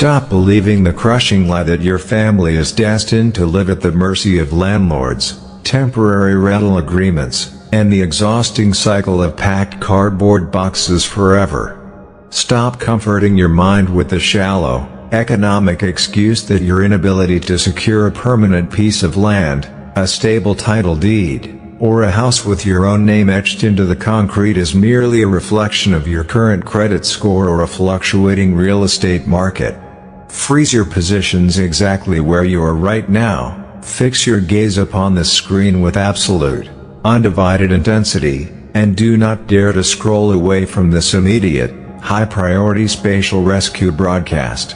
Stop believing the crushing lie that your family is destined to live at the mercy of landlords, temporary rental agreements, and the exhausting cycle of packed cardboard boxes forever. Stop comforting your mind with the shallow, economic excuse that your inability to secure a permanent piece of land, a stable title deed, or a house with your own name etched into the concrete is merely a reflection of your current credit score or a fluctuating real estate market. Freeze your positions exactly where you are right now, fix your gaze upon the screen with absolute, undivided intensity, and do not dare to scroll away from this immediate, high-priority spatial rescue broadcast.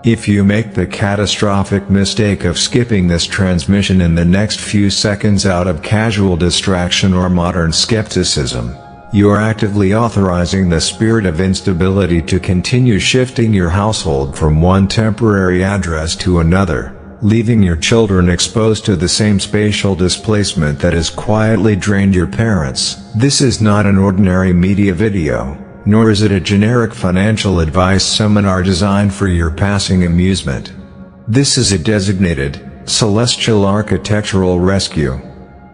If you make the catastrophic mistake of skipping this transmission in the next few seconds out of casual distraction or modern skepticism, you are actively authorizing the spirit of instability to continue shifting your household from one temporary address to another, leaving your children exposed to the same spatial displacement that has quietly drained your parents. This is not an ordinary media video, nor is it a generic financial advice seminar designed for your passing amusement. This is a designated, celestial architectural rescue.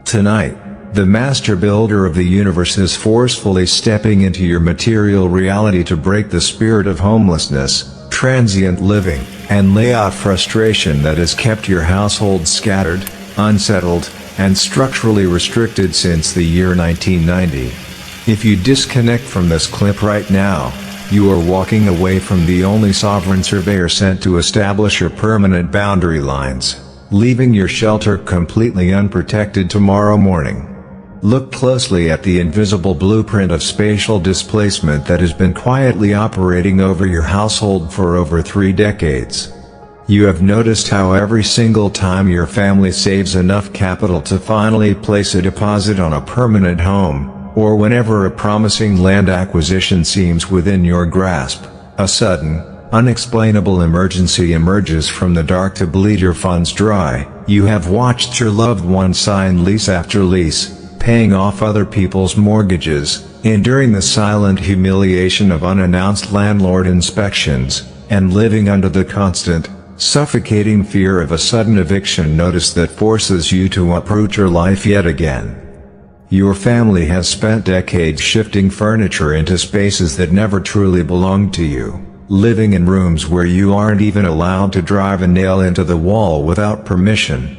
Tonight, the master builder of the universe is forcefully stepping into your material reality to break the spirit of homelessness, transient living, and layout frustration that has kept your household scattered, unsettled, and structurally restricted since the year 1990. If you disconnect from this clip right now, you are walking away from the only sovereign surveyor sent to establish your permanent boundary lines, leaving your shelter completely unprotected tomorrow morning. Look closely at the invisible blueprint of spatial displacement that has been quietly operating over your household for over 3 decades. You have noticed how every single time your family saves enough capital to finally place a deposit on a permanent home, or whenever a promising land acquisition seems within your grasp, a sudden, unexplainable emergency emerges from the dark to bleed your funds dry. You have watched your loved one sign lease after lease, paying off other people's mortgages, enduring the silent humiliation of unannounced landlord inspections, and living under the constant, suffocating fear of a sudden eviction notice that forces you to uproot your life yet again. Your family has spent decades shifting furniture into spaces that never truly belonged to you, living in rooms where you aren't even allowed to drive a nail into the wall without permission.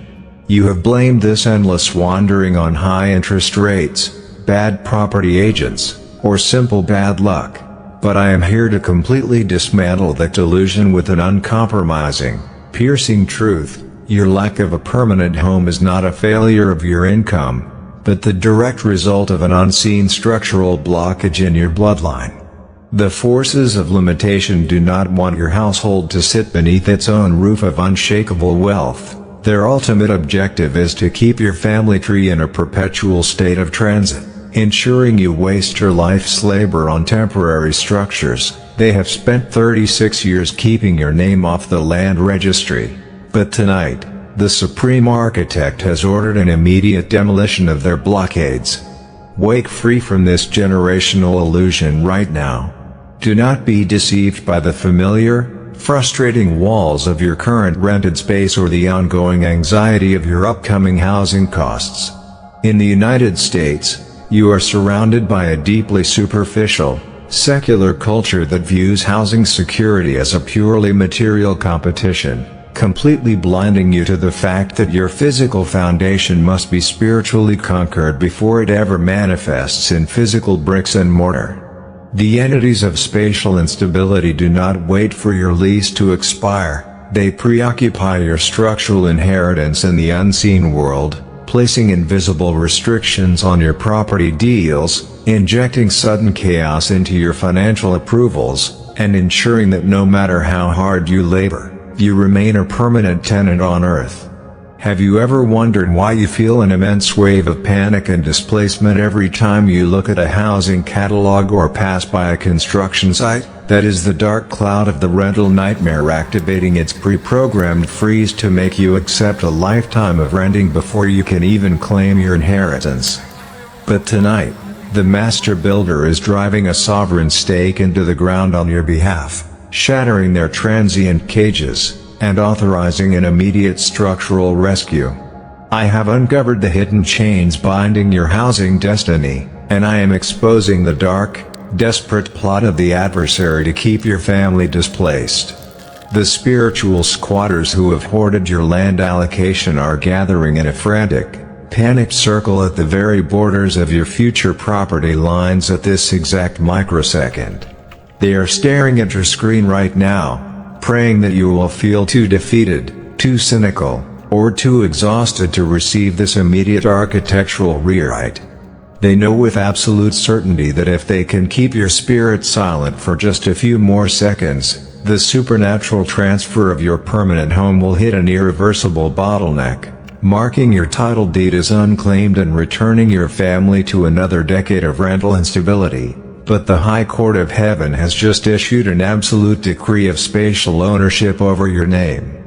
You have blamed this endless wandering on high interest rates, bad property agents, or simple bad luck. But I am here to completely dismantle that delusion with an uncompromising, piercing truth. Your lack of a permanent home is not a failure of your income, but the direct result of an unseen structural blockage in your bloodline. The forces of limitation do not want your household to sit beneath its own roof of unshakable wealth. Their ultimate objective is to keep your family tree in a perpetual state of transit, ensuring you waste your life's labor on temporary structures. They have spent 36 years keeping your name off the land registry. But tonight, the Supreme Architect has ordered an immediate demolition of their blockades. Wake free from this generational illusion right now. Do not be deceived by the familiar, frustrating walls of your current rented space or the ongoing anxiety of your upcoming housing costs. In the United States, you are surrounded by a deeply superficial, secular culture that views housing security as a purely material competition, completely blinding you to the fact that your physical foundation must be spiritually conquered before it ever manifests in physical bricks and mortar. The entities of spatial instability do not wait for your lease to expire, they preoccupy your structural inheritance in the unseen world, placing invisible restrictions on your property deals, injecting sudden chaos into your financial approvals, and ensuring that no matter how hard you labor, you remain a permanent tenant on Earth. Have you ever wondered why you feel an immense wave of panic and displacement every time you look at a housing catalog or pass by a construction site? That is the dark cloud of the rental nightmare activating its pre-programmed freeze to make you accept a lifetime of renting before you can even claim your inheritance. But tonight, the master builder is driving a sovereign stake into the ground on your behalf. shattering their transient cages, and authorizing an immediate structural rescue. I have uncovered the hidden chains binding your housing destiny, and I am exposing the dark, desperate plot of the adversary to keep your family displaced. The spiritual squatters who have hoarded your land allocation are gathering in a frantic, panicked circle at the very borders of your future property lines at this exact microsecond. They are staring at your screen right now, praying that you will feel too defeated, too cynical, or too exhausted to receive this immediate architectural rewrite. They know with absolute certainty that if they can keep your spirit silent for just a few more seconds, the supernatural transfer of your permanent home will hit an irreversible bottleneck, marking your title deed as unclaimed and returning your family to another decade of rental instability. But the High Court of Heaven has just issued an absolute decree of spatial ownership over your name.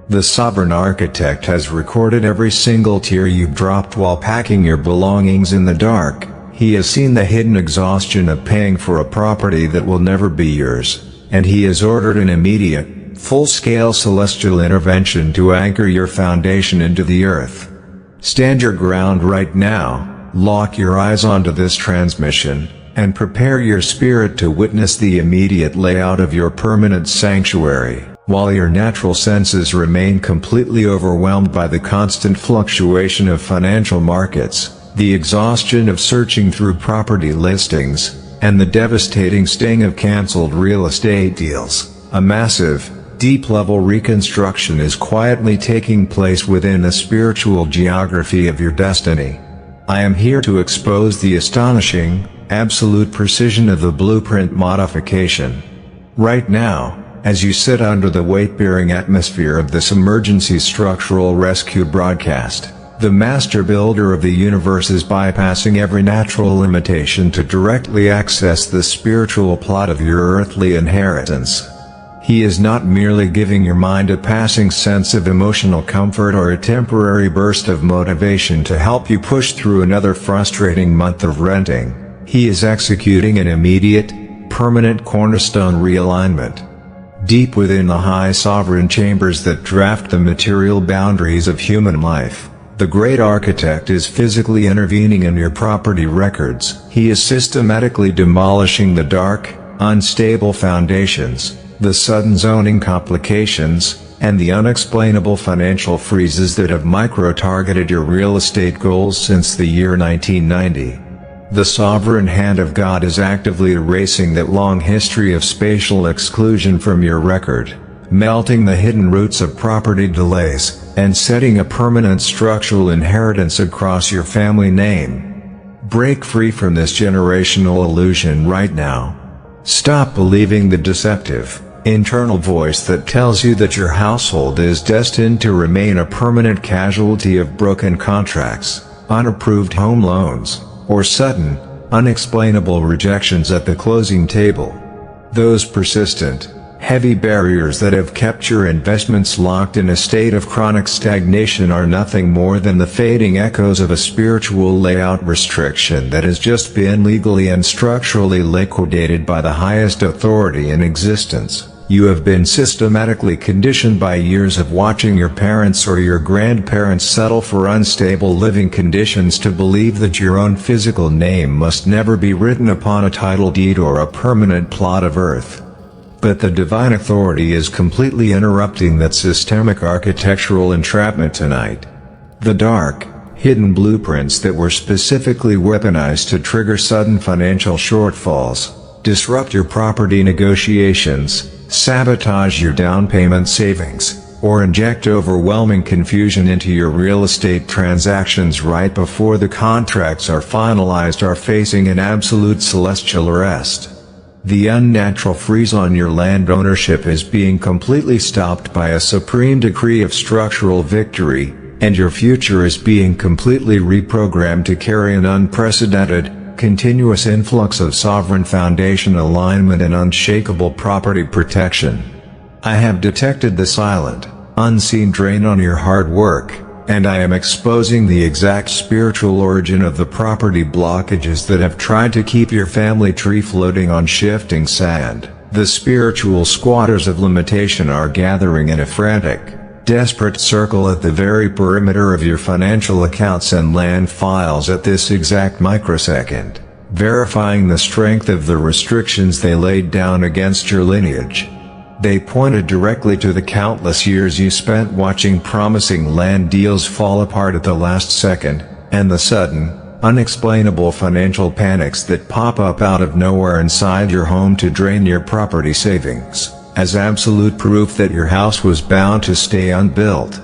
The sovereign architect has recorded every single tear you've dropped while packing your belongings in the dark. He has seen the hidden exhaustion of paying for a property that will never be yours, and he has ordered an immediate, full-scale celestial intervention to anchor your foundation into the earth. Stand your ground right now, lock your eyes onto this transmission, and prepare your spirit to witness the immediate layout of your permanent sanctuary. While your natural senses remain completely overwhelmed by the constant fluctuation of financial markets, the exhaustion of searching through property listings, and the devastating sting of canceled real estate deals, a massive, deep-level reconstruction is quietly taking place within the spiritual geography of your destiny. I am here to expose the astonishing, absolute precision of the blueprint modification. Right now, as you sit under the weight-bearing atmosphere of this emergency structural rescue broadcast, the master builder of the universe is bypassing every natural limitation to directly access the spiritual plot of your earthly inheritance. He is not merely giving your mind a passing sense of emotional comfort or a temporary burst of motivation to help you push through another frustrating month of renting. He is executing an immediate, permanent cornerstone realignment. Deep within the high sovereign chambers that draft the material boundaries of human life, the great architect is physically intervening in your property records. He is systematically demolishing the dark, unstable foundations, the sudden zoning complications, and the unexplainable financial freezes that have micro-targeted your real estate goals since the year 1990. The sovereign hand of God is actively erasing that long history of spatial exclusion from your record, melting the hidden roots of property delays, and setting a permanent structural inheritance across your family name. Break free from this generational illusion right now. Stop believing the deceptive, internal voice that tells you that your household is destined to remain a permanent casualty of broken contracts, unapproved home loans, or sudden, unexplainable rejections at the closing table. Those persistent, heavy barriers that have kept your investments locked in a state of chronic stagnation are nothing more than the fading echoes of a spiritual layout restriction that has just been legally and structurally liquidated by the highest authority in existence. You have been systematically conditioned by years of watching your parents or your grandparents settle for unstable living conditions to believe that your own physical name must never be written upon a title deed or a permanent plot of earth. But the divine authority is completely interrupting that systemic architectural entrapment tonight. The dark, hidden blueprints that were specifically weaponized to trigger sudden financial shortfalls, disrupt your property negotiations, sabotage your down payment savings, or inject overwhelming confusion into your real estate transactions right before the contracts are finalized are facing an absolute celestial arrest. The unnatural freeze on your land ownership is being completely stopped by a supreme decree of structural victory, and your future is being completely reprogrammed to carry an unprecedented, continuous influx of sovereign foundation alignment and unshakable property protection. I have detected the silent, unseen drain on your hard work, and I am exposing the exact spiritual origin of the property blockages that have tried to keep your family tree floating on shifting sand. The spiritual squatters of limitation are gathering in a frantic, desperate circle at the very perimeter of your financial accounts and land files at this exact microsecond, verifying the strength of the restrictions they laid down against your lineage. They pointed directly to the countless years you spent watching promising land deals fall apart at the last second, and the sudden, unexplainable financial panics that pop up out of nowhere inside your home to drain your property savings, as absolute proof that your house was bound to stay unbuilt.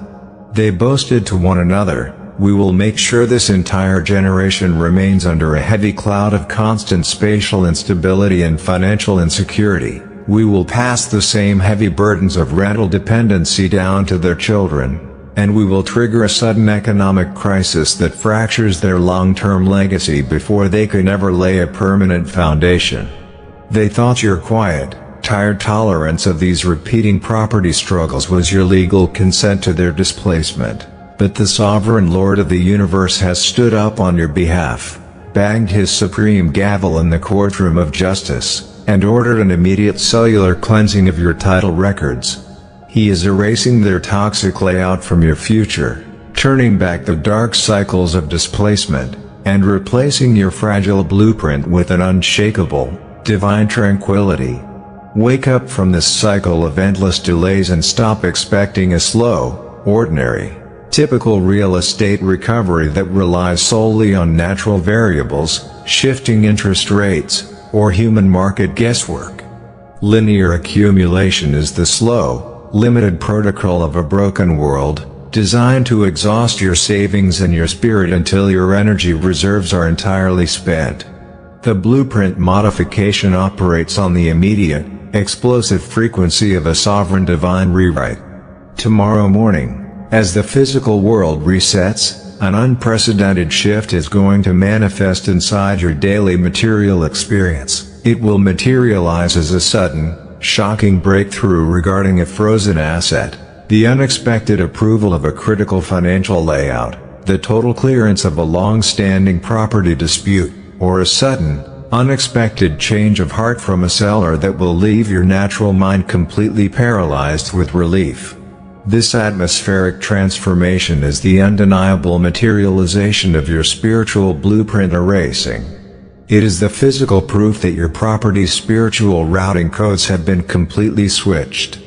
They boasted to one another, "We will make sure this entire generation remains under a heavy cloud of constant spatial instability and financial insecurity. We will pass the same heavy burdens of rental dependency down to their children, and we will trigger a sudden economic crisis that fractures their long-term legacy before they can ever lay a permanent foundation." They thought your quiet, tired tolerance of these repeating property struggles was your legal consent to their displacement, but the sovereign Lord of the universe has stood up on your behalf, banged his supreme gavel in the courtroom of justice, and ordered an immediate cellular cleansing of your title records. He is erasing their toxic layout from your future, turning back the dark cycles of displacement, and replacing your fragile blueprint with an unshakable, divine tranquility. Wake up from this cycle of endless delays and stop expecting a slow, ordinary, typical real estate recovery that relies solely on natural variables, shifting interest rates, or human market guesswork. Linear accumulation is the slow, limited protocol of a broken world, designed to exhaust your savings and your spirit until your energy reserves are entirely spent. The blueprint modification operates on the immediate, explosive frequency of a sovereign divine rewrite. Tomorrow morning, as the physical world resets, an unprecedented shift is going to manifest inside your daily material experience. It will materialize as a sudden, shocking breakthrough regarding a frozen asset, the unexpected approval of a critical financial layout, the total clearance of a long-standing property dispute, or a sudden, unexpected change of heart from a seller that will leave your natural mind completely paralyzed with relief. This atmospheric transformation is the undeniable materialization of your spiritual blueprint erasing. It is the physical proof that your property's spiritual routing codes have been completely switched.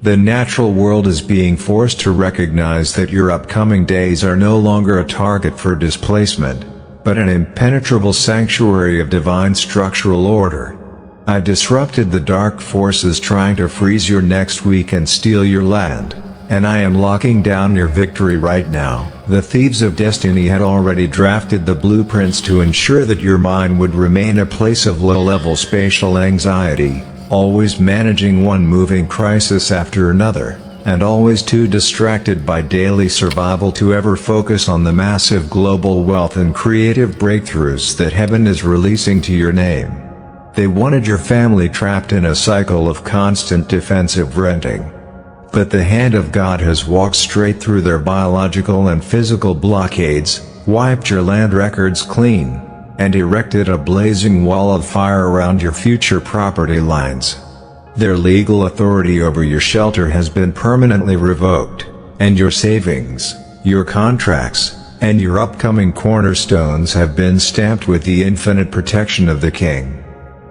The natural world is being forced to recognize that your upcoming days are no longer a target for displacement, but an impenetrable sanctuary of divine structural order. I disrupted the dark forces trying to freeze your next week and steal your land, and I am locking down your victory right now. The thieves of destiny had already drafted the blueprints to ensure that your mind would remain a place of low-level spatial anxiety, always managing one moving crisis after another, and always too distracted by daily survival to ever focus on the massive global wealth and creative breakthroughs that heaven is releasing to your name. They wanted your family trapped in a cycle of constant defensive renting. But the hand of God has walked straight through their biological and physical blockades, wiped your land records clean, and erected a blazing wall of fire around your future property lines. Their legal authority over your shelter has been permanently revoked, and your savings, your contracts, and your upcoming cornerstones have been stamped with the infinite protection of the King.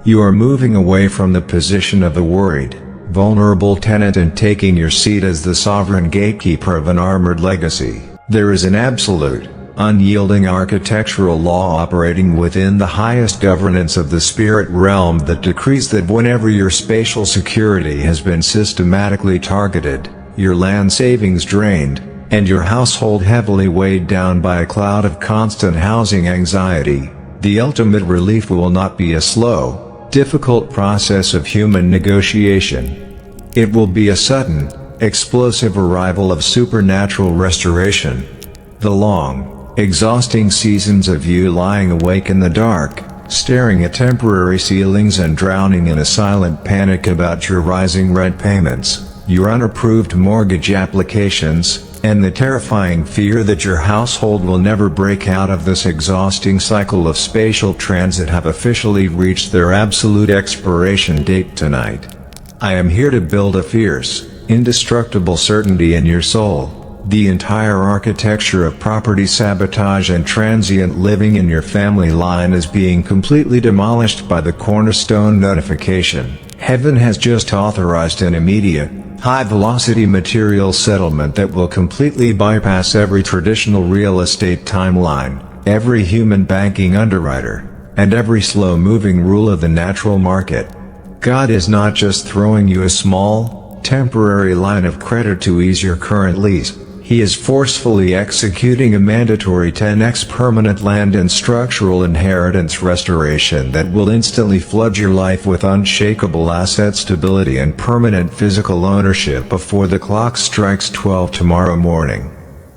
You are moving away from the position of the worried, vulnerable tenant and taking your seat as the sovereign gatekeeper of an armored legacy. There is an absolute, unyielding architectural law operating within the highest governance of the spirit realm that decrees that whenever your spatial security has been systematically targeted, your land savings drained, and your household heavily weighed down by a cloud of constant housing anxiety, the ultimate relief will not be a slow, difficult process of human negotiation. It will be a sudden, explosive arrival of supernatural restoration. The long, exhausting seasons of you lying awake in the dark, staring at temporary ceilings and drowning in a silent panic about your rising rent payments, your unapproved mortgage applications, and the terrifying fear that your household will never break out of this exhausting cycle of spatial transit have officially reached their absolute expiration date tonight. I am here to build a fierce, indestructible certainty in your soul. The entire architecture of property sabotage and transient living in your family line is being completely demolished by the cornerstone notification. Heaven has just authorized an immediate, high-velocity material settlement that will completely bypass every traditional real estate timeline, every human banking underwriter, and every slow-moving rule of the natural market. God is not just throwing you a small, temporary line of credit to ease your current lease. He is forcefully executing a mandatory 10x permanent land and structural inheritance restoration that will instantly flood your life with unshakable asset stability and permanent physical ownership before the clock strikes 12 tomorrow morning.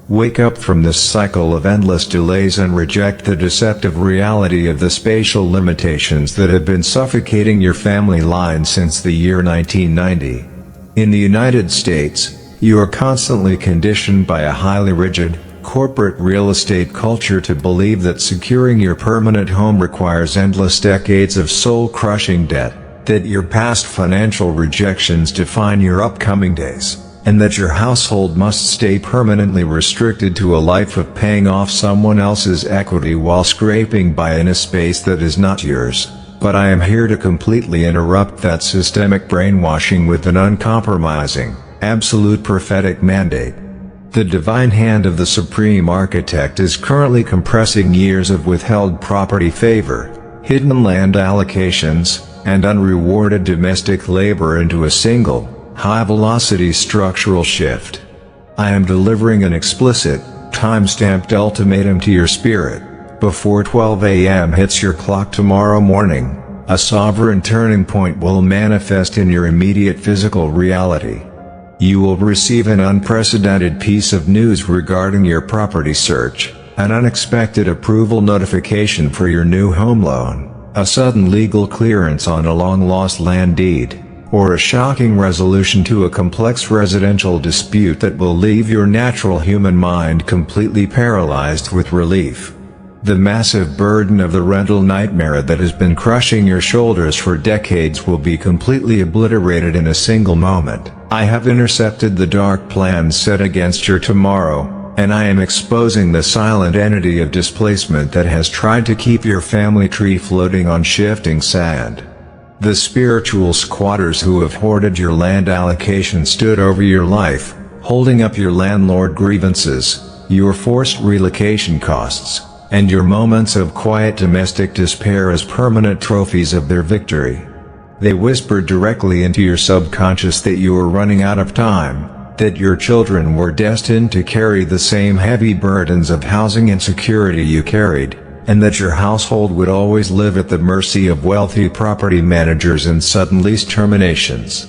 Wake up from this cycle of endless delays and reject the deceptive reality of the spatial limitations that have been suffocating your family line since the year 1990. In the United States, you are constantly conditioned by a highly rigid, corporate real estate culture to believe that securing your permanent home requires endless decades of soul-crushing debt, that your past financial rejections define your upcoming days, and that your household must stay permanently restricted to a life of paying off someone else's equity while scraping by in a space that is not yours. But I am here to completely interrupt that systemic brainwashing with an uncompromising, absolute prophetic mandate. The divine hand of the Supreme Architect is currently compressing years of withheld property favor, hidden land allocations, and unrewarded domestic labor into a single, high-velocity structural shift. I am delivering an explicit, time-stamped ultimatum to your spirit. Before 12 a.m. hits your clock tomorrow morning, a sovereign turning point will manifest in your immediate physical reality. You will receive an unprecedented piece of news regarding your property search, an unexpected approval notification for your new home loan, a sudden legal clearance on a long-lost land deed, or a shocking resolution to a complex residential dispute that will leave your natural human mind completely paralyzed with relief. The massive burden of the rental nightmare that has been crushing your shoulders for decades will be completely obliterated in a single moment. I have intercepted the dark plans set against your tomorrow, and I am exposing the silent entity of displacement that has tried to keep your family tree floating on shifting sand. The spiritual squatters who have hoarded your land allocation stood over your life, holding up your landlord grievances, your forced relocation costs, and your moments of quiet domestic despair as permanent trophies of their victory. They whispered directly into your subconscious that you were running out of time, that your children were destined to carry the same heavy burdens of housing insecurity you carried, and that your household would always live at the mercy of wealthy property managers and sudden lease terminations.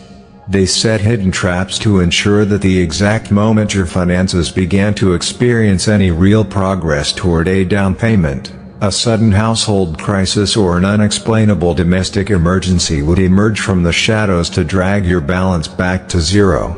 They set hidden traps to ensure that the exact moment your finances began to experience any real progress toward a down payment, a sudden household crisis or an unexplainable domestic emergency would emerge from the shadows to drag your balance back to zero.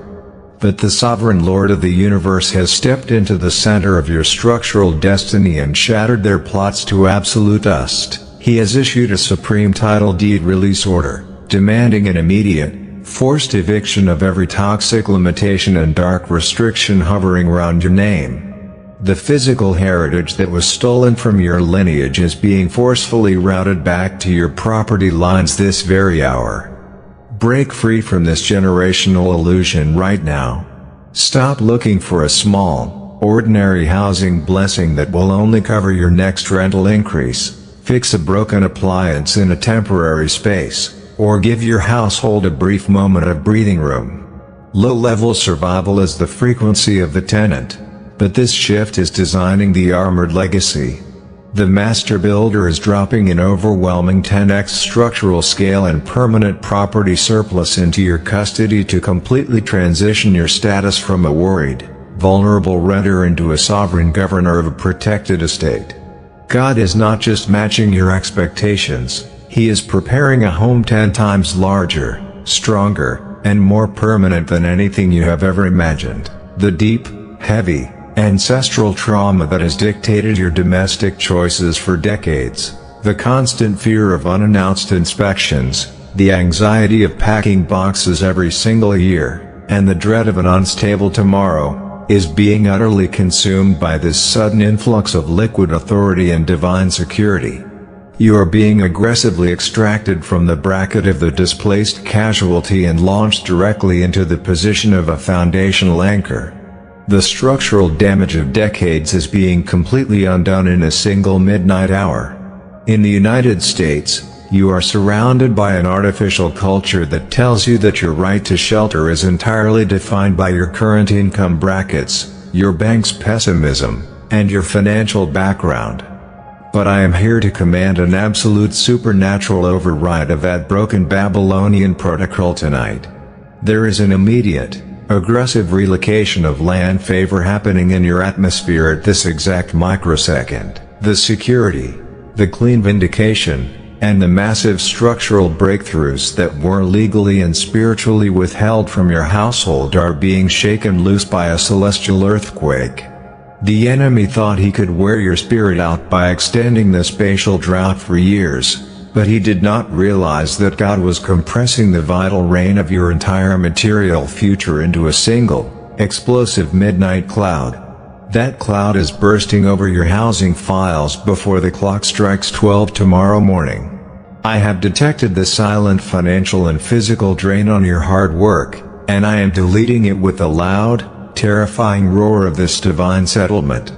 But the sovereign Lord of the universe has stepped into the center of your structural destiny and shattered their plots to absolute dust. He has issued a supreme title deed release order, demanding an immediate, forced eviction of every toxic limitation and dark restriction hovering around your name. The physical heritage that was stolen from your lineage is being forcefully routed back to your property lines this very hour. Break free from this generational illusion right now. Stop looking for a small, ordinary housing blessing that will only cover your next rental increase, fix a broken appliance in a temporary space, or give your household a brief moment of breathing room. Low-level survival is the frequency of the tenant, but this shift is designing the armored legacy. The master builder is dropping an overwhelming 10x structural scale and permanent property surplus into your custody to completely transition your status from a worried, vulnerable renter into a sovereign governor of a protected estate. God is not just matching your expectations, He is preparing a home 10 times larger, stronger, and more permanent than anything you have ever imagined. The deep, heavy, ancestral trauma that has dictated your domestic choices for decades, the constant fear of unannounced inspections, the anxiety of packing boxes every single year, and the dread of an unstable tomorrow, is being utterly consumed by this sudden influx of liquid authority and divine security. You are being aggressively extracted from the bracket of the displaced casualty and launched directly into the position of a foundational anchor. The structural damage of decades is being completely undone in a single midnight hour. In the United States, you are surrounded by an artificial culture that tells you that your right to shelter is entirely defined by your current income brackets, your bank's pessimism, and your financial background. But I am here to command an absolute supernatural override of that broken Babylonian protocol tonight. There is an immediate, aggressive relocation of land favor happening in your atmosphere at this exact microsecond. The security, the clean vindication, and the massive structural breakthroughs that were legally and spiritually withheld from your household are being shaken loose by a celestial earthquake. The enemy thought he could wear your spirit out by extending the spatial drought for years, but he did not realize that God was compressing the vital rain of your entire material future into a single, explosive midnight cloud. That cloud is bursting over your housing files before the clock strikes 12 tomorrow morning. I have detected the silent financial and physical drain on your hard work, and I am deleting it with the loud, terrifying roar of this divine settlement.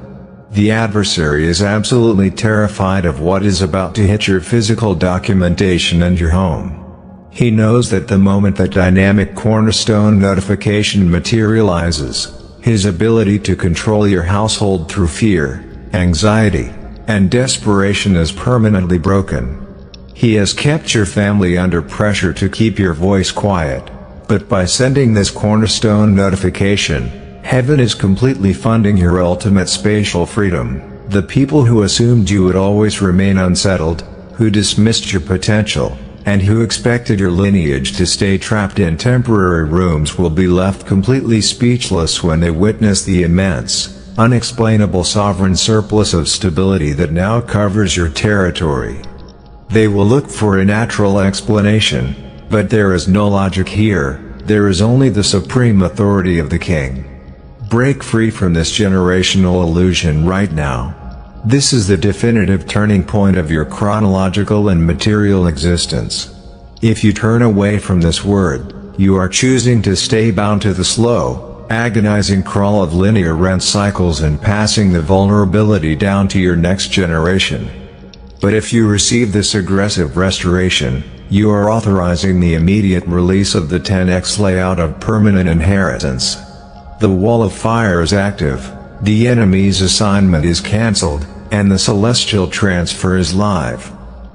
The adversary is absolutely terrified of what is about to hit your physical documentation and your home. He knows that the moment that dynamic cornerstone notification materializes, his ability to control your household through fear, anxiety, and desperation is permanently broken. He has kept your family under pressure to keep your voice quiet, but by sending this cornerstone notification, heaven is completely funding your ultimate spatial freedom. The people who assumed you would always remain unsettled, who dismissed your potential, and who expected your lineage to stay trapped in temporary rooms will be left completely speechless when they witness the immense, unexplainable sovereign surplus of stability that now covers your territory. They will look for a natural explanation, but there is no logic here, there is only the supreme authority of the King. Break free from this generational illusion right now. This is the definitive turning point of your chronological and material existence. If you turn away from this word, you are choosing to stay bound to the slow, agonizing crawl of linear rent cycles and passing the vulnerability down to your next generation. But if you receive this aggressive restoration, you are authorizing the immediate release of the 10x layout of permanent inheritance. The wall of fire is active, the enemy's assignment is cancelled, and the celestial transfer is live.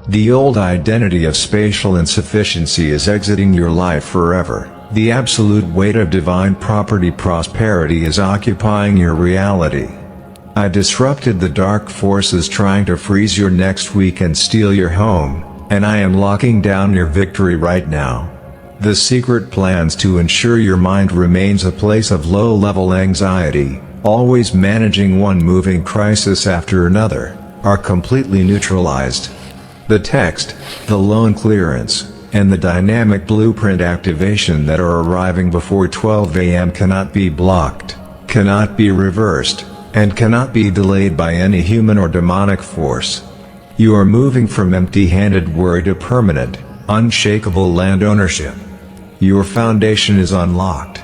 The old identity of spatial insufficiency is exiting your life forever. The absolute weight of divine property prosperity is occupying your reality. I disrupted the dark forces trying to freeze your next week and steal your home, and I am locking down your victory right now. The secret plans to ensure your mind remains a place of low-level anxiety, always managing one moving crisis after another, are completely neutralized. The text, the loan clearance, and the dynamic blueprint activation that are arriving before 12 a.m. cannot be blocked, cannot be reversed, and cannot be delayed by any human or demonic force. You are moving from empty-handed worry to permanent, unshakable land ownership. Your foundation is unlocked.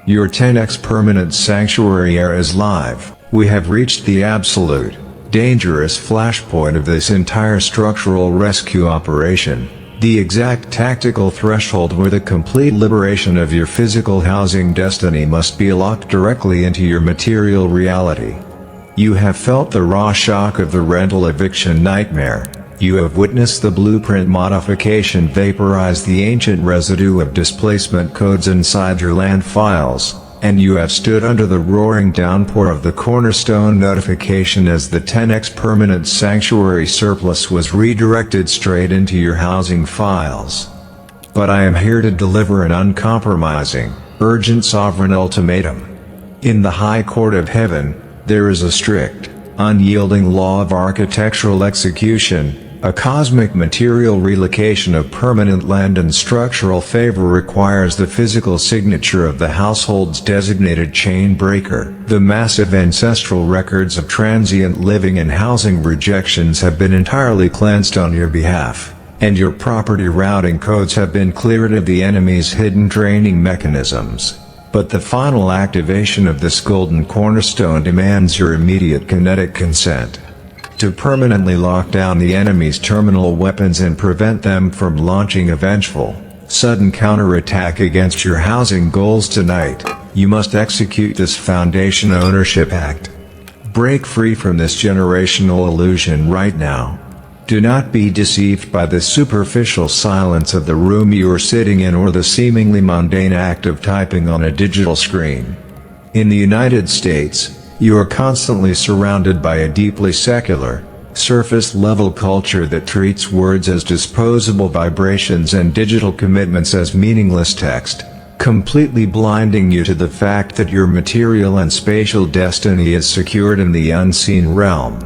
Your 10x permanent sanctuary era is live. We have reached the absolute, dangerous flashpoint of this entire structural rescue operation, the exact tactical threshold where the complete liberation of your physical housing destiny must be locked directly into your material reality. You have felt the raw shock of the rental eviction nightmare. You have witnessed the blueprint modification vaporize the ancient residue of displacement codes inside your land files, and you have stood under the roaring downpour of the cornerstone notification as the 10x permanent sanctuary surplus was redirected straight into your housing files. But I am here to deliver an uncompromising, urgent sovereign ultimatum. In the high court of heaven, there is a strict, unyielding law of architectural execution, A cosmic material relocation of permanent land and structural favor requires the physical signature of the household's designated chain breaker. The massive ancestral records of transient living and housing rejections have been entirely cleansed on your behalf, and your property routing codes have been cleared of the enemy's hidden draining mechanisms. But the final activation of this golden cornerstone demands your immediate kinetic consent. To permanently lock down the enemy's terminal weapons and prevent them from launching a vengeful, sudden counterattack against your housing goals tonight, you must execute this Foundation Ownership Act. Break free from this generational illusion right now. Do not be deceived by the superficial silence of the room you are sitting in or the seemingly mundane act of typing on a digital screen. In the United States, you are constantly surrounded by a deeply secular, surface-level culture that treats words as disposable vibrations and digital commitments as meaningless text, completely blinding you to the fact that your material and spatial destiny is secured in the unseen realm.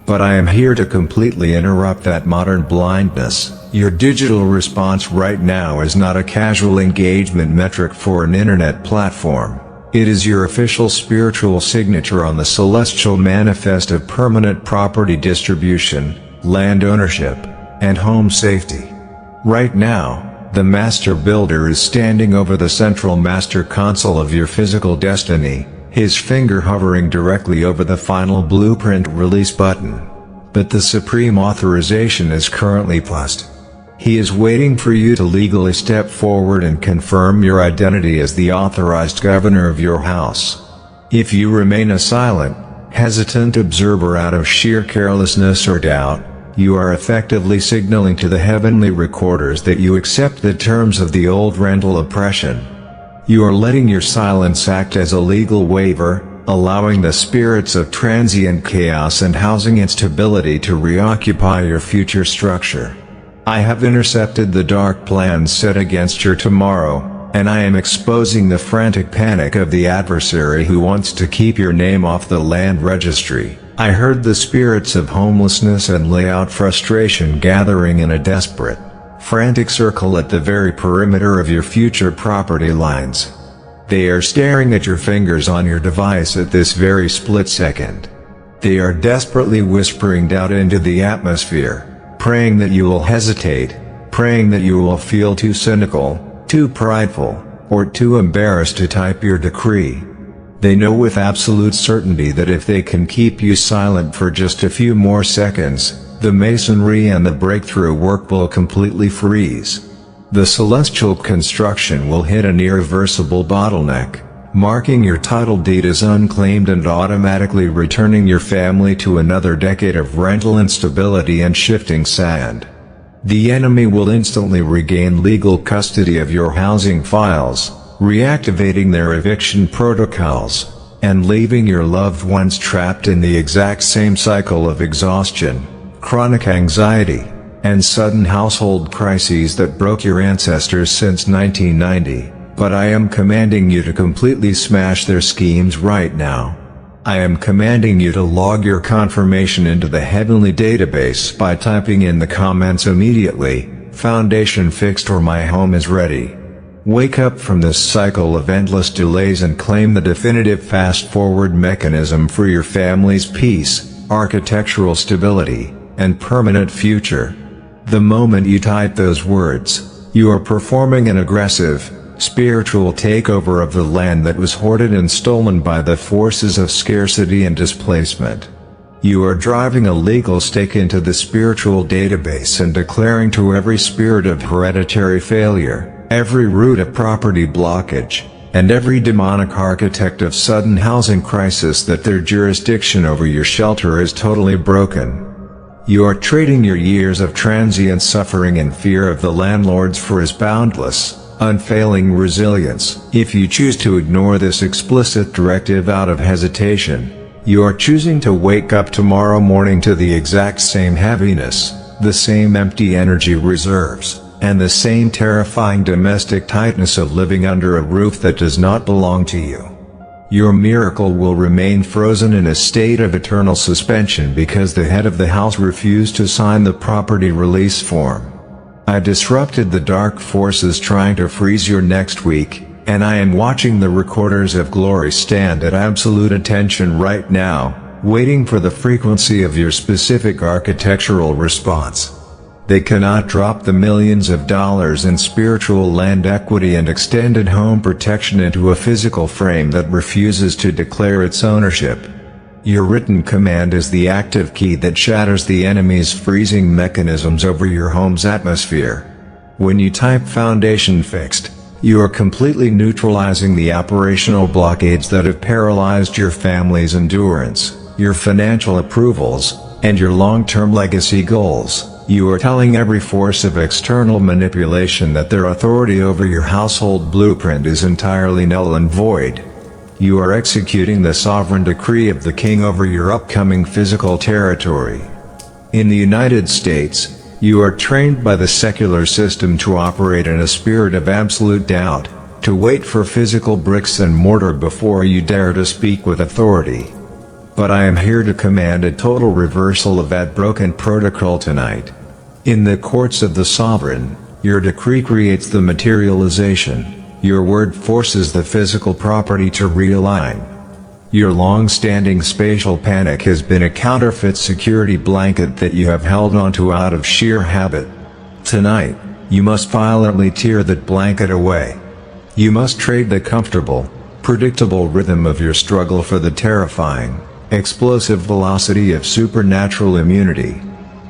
But I am here to completely interrupt that modern blindness. Your digital response right now is not a casual engagement metric for an internet platform. It is your official spiritual signature on the celestial manifest of permanent property distribution, land ownership, and home safety. Right now, the Master Builder is standing over the central master console of your physical destiny, his finger hovering directly over the final blueprint release button. But the supreme authorization is currently paused. He is waiting for you to legally step forward and confirm your identity as the authorized governor of your house. If you remain a silent, hesitant observer out of sheer carelessness or doubt, you are effectively signaling to the heavenly recorders that you accept the terms of the old rental oppression. You are letting your silence act as a legal waiver, allowing the spirits of transient chaos and housing instability to reoccupy your future structure. I have intercepted the dark plans set against your tomorrow, and I am exposing the frantic panic of the adversary who wants to keep your name off the land registry. I heard the spirits of homelessness and layout frustration gathering in a desperate, frantic circle at the very perimeter of your future property lines. They are staring at your fingers on your device at this very split second. They are desperately whispering out into the atmosphere, praying that you will hesitate, praying that you will feel too cynical, too prideful, or too embarrassed to type your decree. They know with absolute certainty that if they can keep you silent for just a few more seconds, the masonry and the breakthrough work will completely freeze. The celestial construction will hit an irreversible bottleneck, marking your title deed as unclaimed and automatically returning your family to another decade of rental instability and shifting sand. The enemy will instantly regain legal custody of your housing files, reactivating their eviction protocols, and leaving your loved ones trapped in the exact same cycle of exhaustion, chronic anxiety, and sudden household crises that broke your ancestors since 1990. But I am commanding you to completely smash their schemes right now. I am commanding you to log your confirmation into the heavenly database by typing in the comments immediately, "Foundation fixed" or "My home is ready." Wake up from this cycle of endless delays and claim the definitive fast-forward mechanism for your family's peace, architectural stability, and permanent future. The moment you type those words, you are performing an aggressive, spiritual takeover of the land that was hoarded and stolen by the forces of scarcity and displacement. You are driving a legal stake into the spiritual database and declaring to every spirit of hereditary failure, every root of property blockage, and every demonic architect of sudden housing crisis that their jurisdiction over your shelter is totally broken. You are trading your years of transient suffering and fear of the landlords for his boundless, unfailing resilience. If you choose to ignore this explicit directive out of hesitation, you are choosing to wake up tomorrow morning to the exact same heaviness, the same empty energy reserves, and the same terrifying domestic tightness of living under a roof that does not belong to you. Your miracle will remain frozen in a state of eternal suspension because the head of the house refused to sign the property release form. I disrupted the dark forces trying to freeze your next week, and I am watching the recorders of glory stand at absolute attention right now, waiting for the frequency of your specific architectural response. They cannot drop the millions of dollars in spiritual land equity and extended home protection into a physical frame that refuses to declare its ownership. Your written command is the active key that shatters the enemy's freezing mechanisms over your home's atmosphere. When you type "foundation fixed," you are completely neutralizing the operational blockades that have paralyzed your family's endurance, your financial approvals, and your long-term legacy goals. You are telling every force of external manipulation that their authority over your household blueprint is entirely null and void. You are executing the sovereign decree of the king over your upcoming physical territory. In the United States, you are trained by the secular system to operate in a spirit of absolute doubt, to wait for physical bricks and mortar before you dare to speak with authority. But I am here to command a total reversal of that broken protocol tonight. In the courts of the sovereign, your decree creates the materialization, your word forces the physical property to realign. Your long-standing spatial panic has been a counterfeit security blanket that you have held onto out of sheer habit. Tonight, you must violently tear that blanket away. You must trade the comfortable, predictable rhythm of your struggle for the terrifying, explosive velocity of supernatural immunity.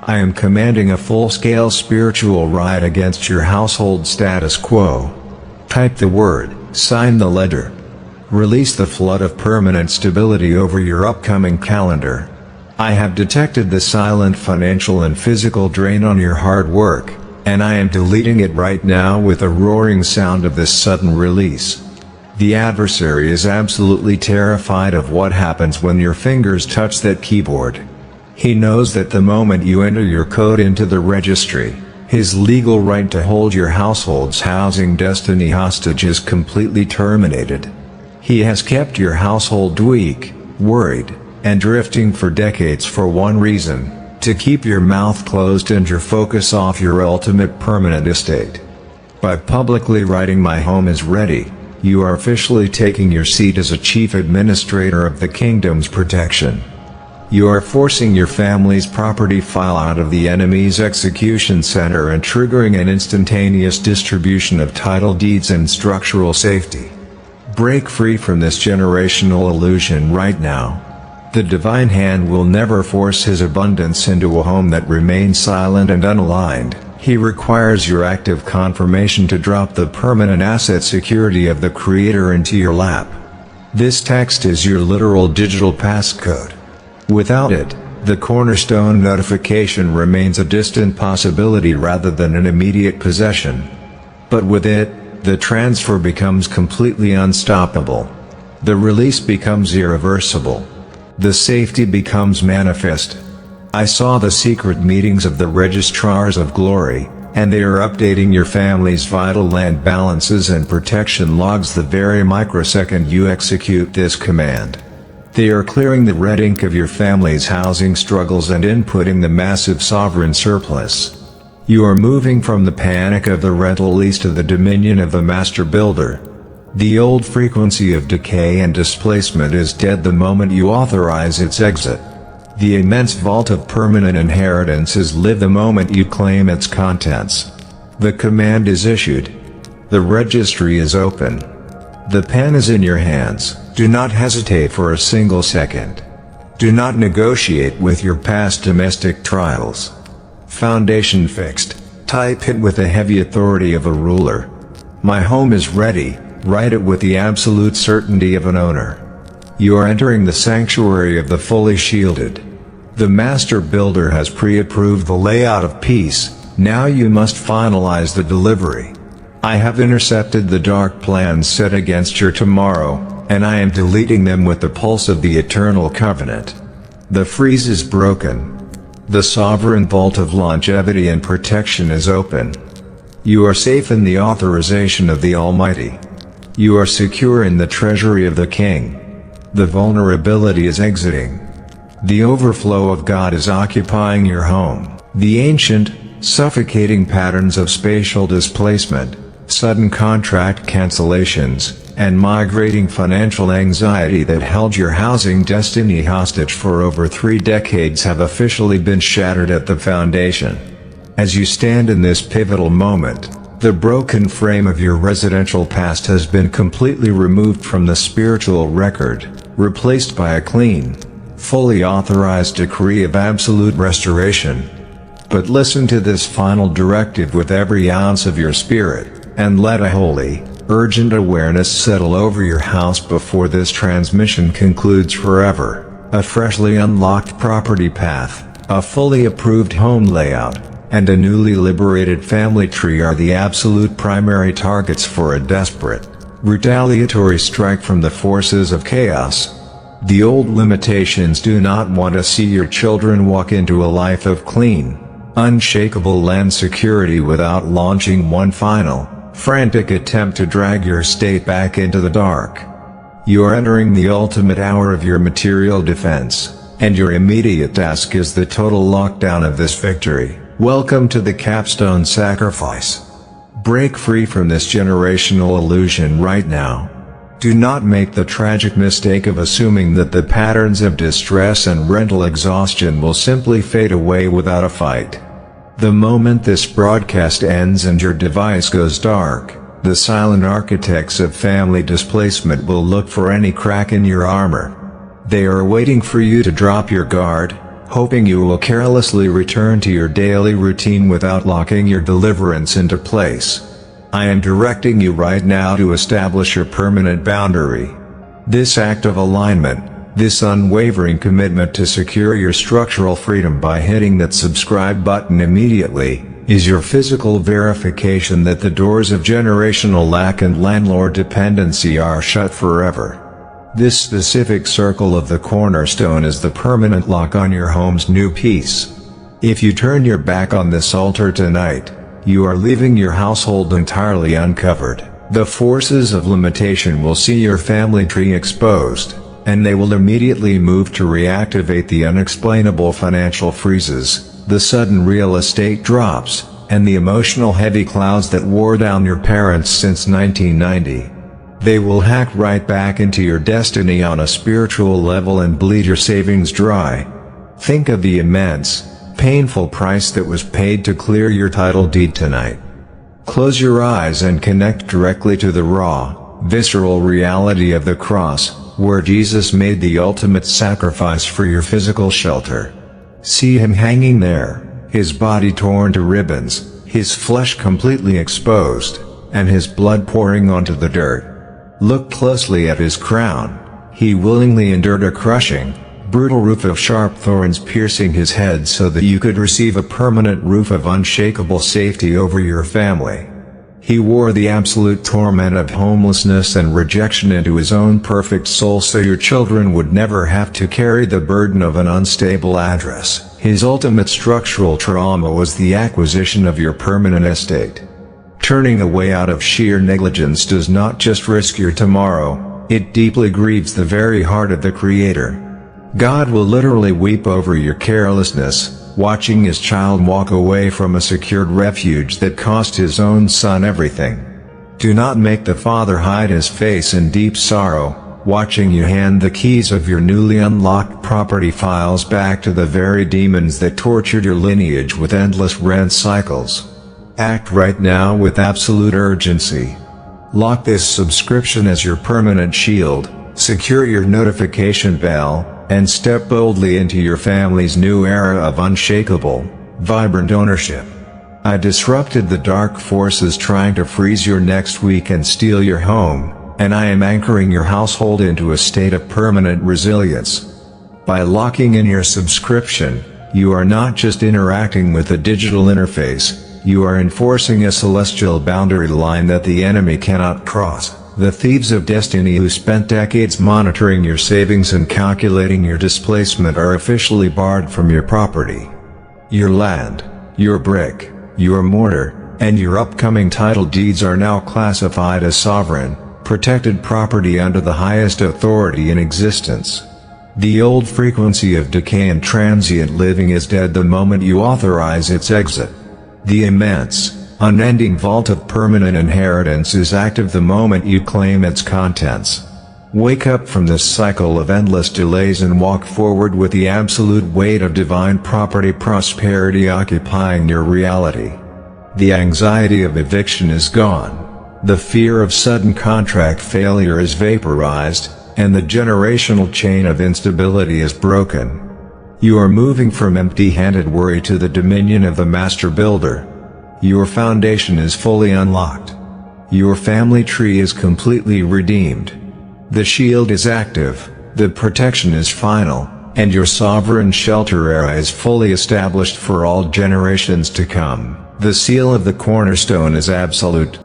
I am commanding a full-scale spiritual riot against your household status quo. Type the word, sign the letter. Release the flood of permanent stability over your upcoming calendar. I have detected the silent financial and physical drain on your hard work, and I am deleting it right now with a roaring sound of this sudden release. The adversary is absolutely terrified of what happens when your fingers touch that keyboard. He knows that the moment you enter your code into the registry, his legal right to hold your household's housing destiny hostage is completely terminated. He has kept your household weak, worried, and drifting for decades for one reason: to keep your mouth closed and your focus off your ultimate permanent estate. By publicly writing "My home is ready," you are officially taking your seat as a chief administrator of the kingdom's protection. You are forcing your family's property file out of the enemy's execution center and triggering an instantaneous distribution of title deeds and structural safety. Break free from this generational illusion right now. The divine hand will never force his abundance into a home that remains silent and unaligned. He requires your active confirmation to drop the permanent asset security of the Creator into your lap. This text is your literal digital passcode. Without it, the cornerstone notification remains a distant possibility rather than an immediate possession. But with it, the transfer becomes completely unstoppable. The release becomes irreversible. The safety becomes manifest. I saw the secret meetings of the registrars of glory, and they are updating your family's vital land balances and protection logs the very microsecond you execute this command. They are clearing the red ink of your family's housing struggles and inputting the massive sovereign surplus. You are moving from the panic of the rental lease to the dominion of the master builder. The old frequency of decay and displacement is dead the moment you authorize its exit. The immense vault of permanent inheritances live the moment you claim its contents. The command is issued. The registry is open. The pen is in your hands. Do not hesitate for a single second. Do not negotiate with your past domestic trials. Foundation fixed. Type it with the heavy authority of a ruler. My home is ready. Write it with the absolute certainty of an owner. You are entering the sanctuary of the fully shielded. The master builder has pre-approved the layout of peace. Now you must finalize the delivery. I have intercepted the dark plans set against your tomorrow, and I am deleting them with the pulse of the eternal covenant. The freeze is broken. The sovereign vault of longevity and protection is open. You are safe in the authorization of the Almighty. You are secure in the treasury of the King. The vulnerability is exiting. The overflow of God is occupying your home. The ancient, suffocating patterns of spatial displacement, sudden contract cancellations, and migrating financial anxiety that held your housing destiny hostage for over 3 decades have officially been shattered at the foundation. As you stand in this pivotal moment, the broken frame of your residential past has been completely removed from the spiritual record, replaced by a clean, fully authorized decree of absolute restoration. But listen to this final directive with every ounce of your spirit, and let a holy, urgent awareness settle over your house before this transmission concludes forever. A freshly unlocked property path, a fully approved home layout, and a newly liberated family tree are the absolute primary targets for a desperate, retaliatory strike from the forces of chaos. The old limitations do not want to see your children walk into a life of clean, unshakable land security without launching one final, frantic attempt to drag your state back into the dark. You are entering the ultimate hour of your material defense, and your immediate task is the total lockdown of this victory. Welcome to the capstone sacrifice. Break free from this generational illusion right now. Do not make the tragic mistake of assuming that the patterns of distress and rental exhaustion will simply fade away without a fight. The moment this broadcast ends and your device goes dark, the silent architects of family displacement will look for any crack in your armor. They are waiting for you to drop your guard, hoping you will carelessly return to your daily routine without locking your deliverance into place. I am directing you right now to establish your permanent boundary. This act of alignment, this unwavering commitment to secure your structural freedom by hitting that subscribe button immediately, is your physical verification that the doors of generational lack and landlord dependency are shut forever. This specific circle of the cornerstone is the permanent lock on your home's new peace. If you turn your back on this altar tonight, you are leaving your household entirely uncovered. The forces of limitation will see your family tree exposed, and they will immediately move to reactivate the unexplainable financial freezes, the sudden real estate drops, and the emotional heavy clouds that wore down your parents since 1990. They will hack right back into your destiny on a spiritual level and bleed your savings dry. Think of the immense, painful price that was paid to clear your title deed tonight. Close your eyes and connect directly to the raw, visceral reality of the cross, where Jesus made the ultimate sacrifice for your physical shelter. See him hanging there, his body torn to ribbons, his flesh completely exposed, and his blood pouring onto the dirt. Look closely at his crown. He willingly endured a crushing, brutal roof of sharp thorns piercing his head so that you could receive a permanent roof of unshakable safety over your family. He wore the absolute torment of homelessness and rejection into his own perfect soul so your children would never have to carry the burden of an unstable address. His ultimate structural trauma was the acquisition of your permanent estate. Turning away out of sheer negligence does not just risk your tomorrow, it deeply grieves the very heart of the Creator. God will literally weep over your carelessness, watching his child walk away from a secured refuge that cost his own son everything. Do not make the father hide his face in deep sorrow, watching you hand the keys of your newly unlocked property files back to the very demons that tortured your lineage with endless rent cycles. Act right now with absolute urgency. Lock this subscription as your permanent shield, secure your notification bell, and step boldly into your family's new era of unshakable, vibrant ownership. I disrupted the dark forces trying to freeze your next week and steal your home, and I am anchoring your household into a state of permanent resilience. By locking in your subscription, you are not just interacting with a digital interface, you are enforcing a celestial boundary line that the enemy cannot cross. The thieves of destiny who spent decades monitoring your savings and calculating your displacement are officially barred from your property. Your land, your brick, your mortar, and your upcoming title deeds are now classified as sovereign, protected property under the highest authority in existence. The old frequency of decay and transient living is dead the moment you authorize its exit. The immense, unending vault of permanent inheritance is active the moment you claim its contents. Wake up from this cycle of endless delays and walk forward with the absolute weight of divine property prosperity occupying your reality. The anxiety of eviction is gone. The fear of sudden contract failure is vaporized, and the generational chain of instability is broken. You are moving from empty-handed worry to the dominion of the Master Builder. Your foundation is fully unlocked. Your family tree is completely redeemed. The shield is active, the protection is final, and your sovereign shelter era is fully established for all generations to come. The seal of the cornerstone is absolute.